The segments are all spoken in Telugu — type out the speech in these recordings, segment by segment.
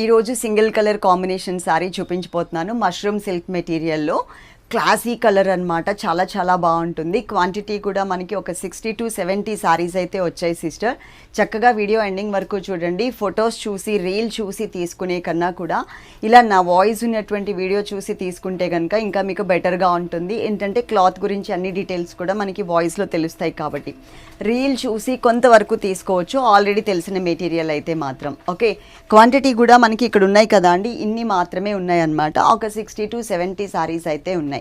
ఈరోజు సింగిల్ కలర్ కాంబినేషన్ శారీ చూపించబోతున్నాను. మష్రూమ్ సిల్క్ మెటీరియల్లో క్లాసీ కలర్ అన్నమాట. చాలా చాలా బాగుంటుంది. క్వాంటిటీ కూడా మనకి ఒక 60 to 70 శారీస్ అయితే వచ్చాయి సిస్టర్. చక్కగా వీడియో ఎండింగ్ వరకు చూడండి. ఫొటోస్ చూసి రీల్ చూసి తీసుకునే కన్నా కూడా ఇలా నా వాయిస్ ఉన్నటువంటి వీడియో చూసి తీసుకుంటే కనుక ఇంకా మీకు బెటర్గా ఉంటుంది. ఏంటంటే క్లాత్ గురించి అన్ని డీటెయిల్స్ కూడా మనకి వాయిస్లో తెలుస్తాయి కాబట్టి రీల్ చూసి కొంతవరకు తీసుకోవచ్చు, ఆల్రెడీ తెలిసిన మెటీరియల్ అయితే మాత్రం. ఓకే, క్వాంటిటీ కూడా మనకి ఇక్కడ ఉన్నాయి కదా అండి, ఇన్ని మాత్రమే ఉన్నాయి అన్నమాట. ఒక 60 to 70 శారీస్ అయితే ఉన్నాయి.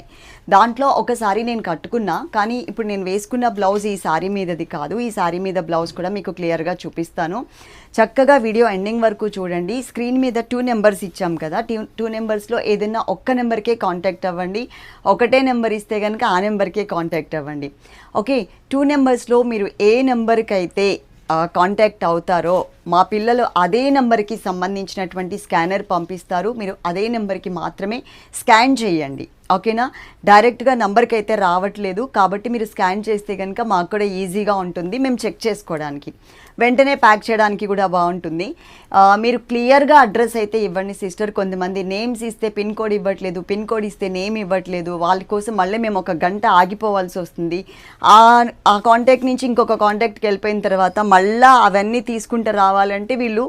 దాంట్లో ఒక సారీ నేను కట్టుకున్నా, కానీ ఇప్పుడు నేను వేసుకున్న బ్లౌజ్ ఈ సారీ మీదది కాదు. ఈ సారీ మీద బ్లౌజ్ కూడా మీకు క్లియర్గా చూపిస్తాను. చక్కగా వీడియో ఎండింగ్ వరకు చూడండి. స్క్రీన్ మీద 2 నెంబర్స్ ఇచ్చాం కదా, 2 నెంబర్స్లో ఏదైనా ఒక్క నెంబర్కే కాంటాక్ట్ అవ్వండి. ఒకటే నెంబర్ ఇస్తే కనుక ఆ నెంబర్కే కాంటాక్ట్ అవ్వండి. ఓకే, 2 నెంబర్స్లో మీరు ఏ నెంబర్కి అయితే కాంటాక్ట్ అవుతారో మా పిల్లలు అదే నెంబర్కి సంబంధించినటువంటి స్కానర్ పంపిస్తారు. మీరు అదే నెంబర్కి మాత్రమే స్కాన్ చేయండి. ఓకేనా, డైరెక్ట్గా నెంబర్కి అయితే రావట్లేదు కాబట్టి మీరు స్కాన్ చేస్తే కనుక మాకు కూడా ఈజీగా ఉంటుంది, మేము చెక్ చేసుకోవడానికి, వెంటనే ప్యాక్ చేయడానికి కూడా బాగుంటుంది. మీరు క్లియర్గా అడ్రస్ అయితే ఇవ్వండి సిస్టర్. కొంతమంది నేమ్స్ ఇస్తే పిన్ కోడ్ ఇవ్వట్లేదు, పిన్ కోడ్ ఇస్తే నేమ్ ఇవ్వట్లేదు. వాళ్ళ కోసం మళ్ళీ మేము ఒక గంట ఆగిపోవాల్సి వస్తుంది. ఆ కాంటాక్ట్ నుంచి ఇంకొక కాంటాక్ట్కి వెళ్ళిపోయిన తర్వాత మళ్ళీ అవన్నీ తీసుకుంటూ రావాలంటే వీళ్ళు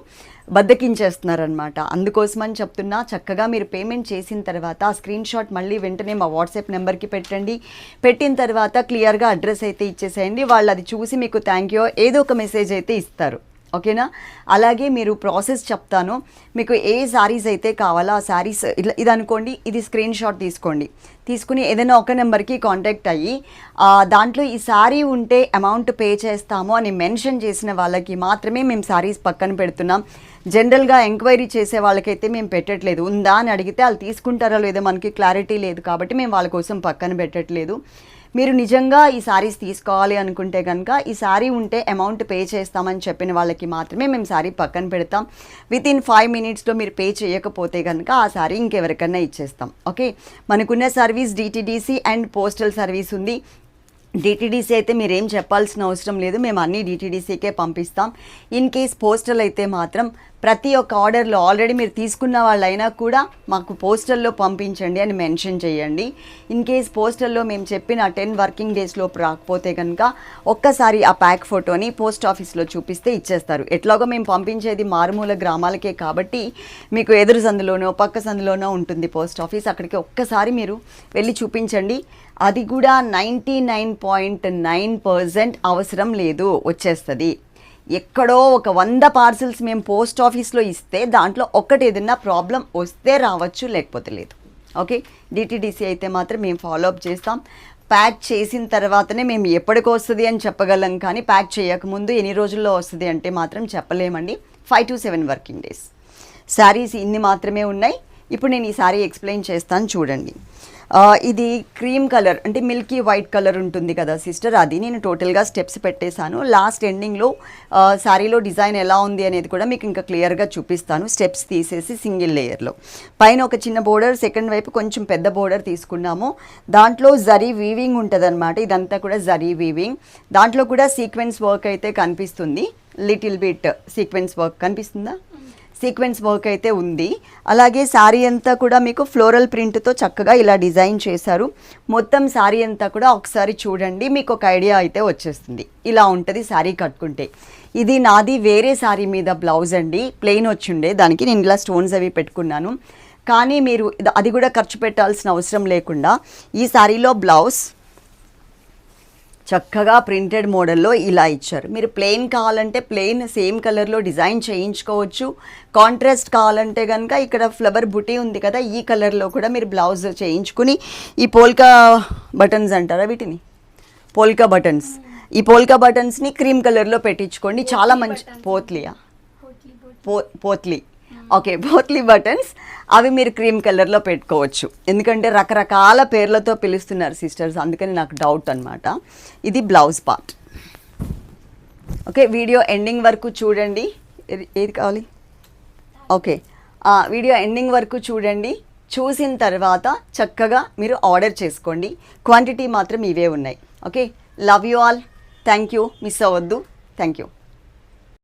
బద్దకించేస్తున్నారనమాట. అందుకోసమని చెప్తున్నా, చక్కగా మీరు పేమెంట్ చేసిన తర్వాత ఆ స్క్రీన్ షాట్ మళ్ళీ వెంటనే మా వాట్సాప్ నెంబర్కి పెట్టండి. పెట్టిన తర్వాత క్లియర్గా అడ్రస్ అయితే ఇచ్చేసేయండి. వాళ్ళు అది చూసి మీకు థ్యాంక్ యూ ఏదో ఒక మెసేజ్ అయితే ఇస్తారు. ఓకేనా, అలాగే మీరు ప్రాసెస్ చెప్తాను. మీకు ఏ శారీస్ అయితే కావాలో ఆ శారీస్ ఇది అనుకోండి, ఇది స్క్రీన్ షాట్ తీసుకుని ఏదైనా ఒక నెంబర్కి కాంటాక్ట్ అయ్యి దాంట్లో ఈ శారీ ఉంటే అమౌంట్ పే చేస్తాము అని మెన్షన్ చేసిన వాళ్ళకి మాత్రమే మేము శారీస్ పక్కన పెడుతున్నాం. జనరల్గా ఎంక్వైరీ చేసే వాళ్ళకైతే మేము పెట్టట్లేదు. ఉందా అని అడిగితే వాళ్ళు తీసుకుంటారో లేదో మనకి క్లారిటీ లేదు కాబట్టి మేము వాళ్ళ కోసం పక్కన పెట్టట్లేదు. మీరు నిజంగా ఈ శారీస్ తీసుకోవాలి అనుకుంటే కనుక ఈ శారీ ఉంటే అమౌంట్ పే చేస్తామని చెప్పిన వాళ్ళకి మాత్రమే మేము శారీ పక్కన పెడతాం. వితిన్ 5 minutesలో మీరు పే చేయకపోతే కనుక ఆ శారీ ఇంకెవరికన్నా ఇచ్చేస్తాం. ఓకే, మనకున్న service DTDC and postal service ఉంది. DTDC అయితే మీరేం చెప్పాల్సిన అవసరం లేదు, మేము అన్నీ DTDCకే పంపిస్తాం. ఇన్ కేస్ పోస్టల్ అయితే మాత్రం ప్రతి ఒక్క ఆర్డర్లో ఆల్రెడీ మీరు తీసుకున్న వాళ్ళైనా కూడా మాకు పోస్టల్లో పంపించండి అని మెన్షన్ చేయండి. ఇన్ కేస్ పోస్టల్లో మేము చెప్పిన 10 working daysలోపు రాకపోతే కనుక ఒక్కసారి ఆ ప్యాక్ ఫోటోని పోస్ట్ ఆఫీస్లో చూపిస్తే ఇచ్చేస్తారు. ఎట్లాగో మేము పంపించేది మారుమూల గ్రామాలకే కాబట్టి మీకు ఎదురు సందులోనో పక్క సందులోనో ఉంటుంది పోస్ట్ ఆఫీస్. అక్కడికి ఒక్కసారి మీరు వెళ్ళి చూపించండి. అది కూడా 99.9% అవసరం లేదు, వచ్చేస్తుంది. ఎక్కడో ఒక 100 పార్సిల్స్ మేము పోస్ట్ ఆఫీస్లో ఇస్తే దాంట్లో ఒక్కటి ఏదైనా ప్రాబ్లం వస్తే రావచ్చు, లేకపోతే లేదు. ఓకే, DTDC అయితే మాత్రం మేము ఫాలోఅప్ చేస్తాం. ప్యాక్ చేసిన తర్వాతనే మేము ఎప్పటికి వస్తుంది అని చెప్పగలం, కానీ ప్యాక్ చేయకముందు ఎన్ని రోజుల్లో వస్తుంది అంటే మాత్రం చెప్పలేమండి. 5 to 7 working days. శారీస్ ఇన్ని మాత్రమే ఉన్నాయి. ఇప్పుడు నేను ఈ శారీ ఎక్స్ప్లెయిన్ చేస్తాను చూడండి. ఇది క్రీమ్ కలర్ అంటే మిల్కీ వైట్ కలర్ ఉంటుంది కదా సిస్టర్, అది నేను టోటల్గా స్టెప్స్ పెట్టేశాను. లాస్ట్ ఎండింగ్లో శారీలో డిజైన్ ఎలా ఉంది అనేది కూడా మీకు ఇంకా క్లియర్గా చూపిస్తాను. స్టెప్స్ తీసేసి సింగిల్ లేయర్లో పైన ఒక చిన్న బోర్డర్, సెకండ్ వైపు కొంచెం పెద్ద బోర్డర్ తీసుకున్నాము. దాంట్లో జరీ వీవింగ్ ఉంటుంది అనమాట. ఇదంతా కూడా జరీ వీవింగ్. దాంట్లో కూడా సీక్వెన్స్ వర్క్ అయితే కనిపిస్తుంది. లిటిల్ బిట్ సీక్వెన్స్ వర్క్ కనిపిస్తుందా? సీక్వెన్స్ వర్క్ అయితే ఉంది. అలాగే శారీ అంతా కూడా మీకు ఫ్లోరల్ ప్రింట్తో చక్కగా ఇలా డిజైన్ చేశారు. మొత్తం శారీ అంతా కూడా ఒకసారి చూడండి, మీకు ఒక ఐడియా అయితే వచ్చేస్తుంది. ఇలా ఉంటుంది శారీ కట్టుకుంటే. ఇది నాది వేరే శారీ మీద బ్లౌజ్ అండి, ప్లెయిన్ వచ్చిండే, దానికి నేను ఇలా స్టోన్స్ అవి పెట్టుకున్నాను. కానీ మీరు అది కూడా ఖర్చు పెట్టాల్సిన అవసరం లేకుండా ఈ శారీలో బ్లౌజ్ చక్కగా ప్రింటెడ్ మోడల్లో ఇలా ఇచ్చారు. మీరు ప్లెయిన్ కావాలంటే ప్లెయిన్ సేమ్ కలర్లో డిజైన్ చేయించుకోవచ్చు. కాంట్రాస్ట్ కావాలంటే కనుక ఇక్కడ ఫ్లవర్ బుటీ ఉంది కదా, ఈ కలర్లో కూడా మీరు బ్లౌజ్ చేయించుకుని ఈ పోల్కా బటన్స్ అంటారా వీటిని, పోల్కా బటన్స్, ఈ పోల్కా బటన్స్ని క్రీమ్ కలర్లో పెట్టించుకోండి. చాలా మంచి పోత్లీ ఓకే, పోత్లీ బటన్స్ అవి మీరు క్రీమ్ కలర్లో పెట్టుకోవచ్చు. ఎందుకంటే రకరకాల పేర్లతో పిలుస్తున్నారు సిస్టర్స్, అందుకని నాకు డౌట్ అనమాట. ఇది blouse part. Okay, video ending వరకు చూడండి. ఏది కావాలి? ఓకే, వీడియో ఎండింగ్ వరకు చూడండి. చూసిన తర్వాత చక్కగా మీరు ఆర్డర్ చేసుకోండి. క్వాంటిటీ మాత్రం ఇవే ఉన్నాయి. Okay, love you all. Thank you, miss అవ్వద్దు. Thank you.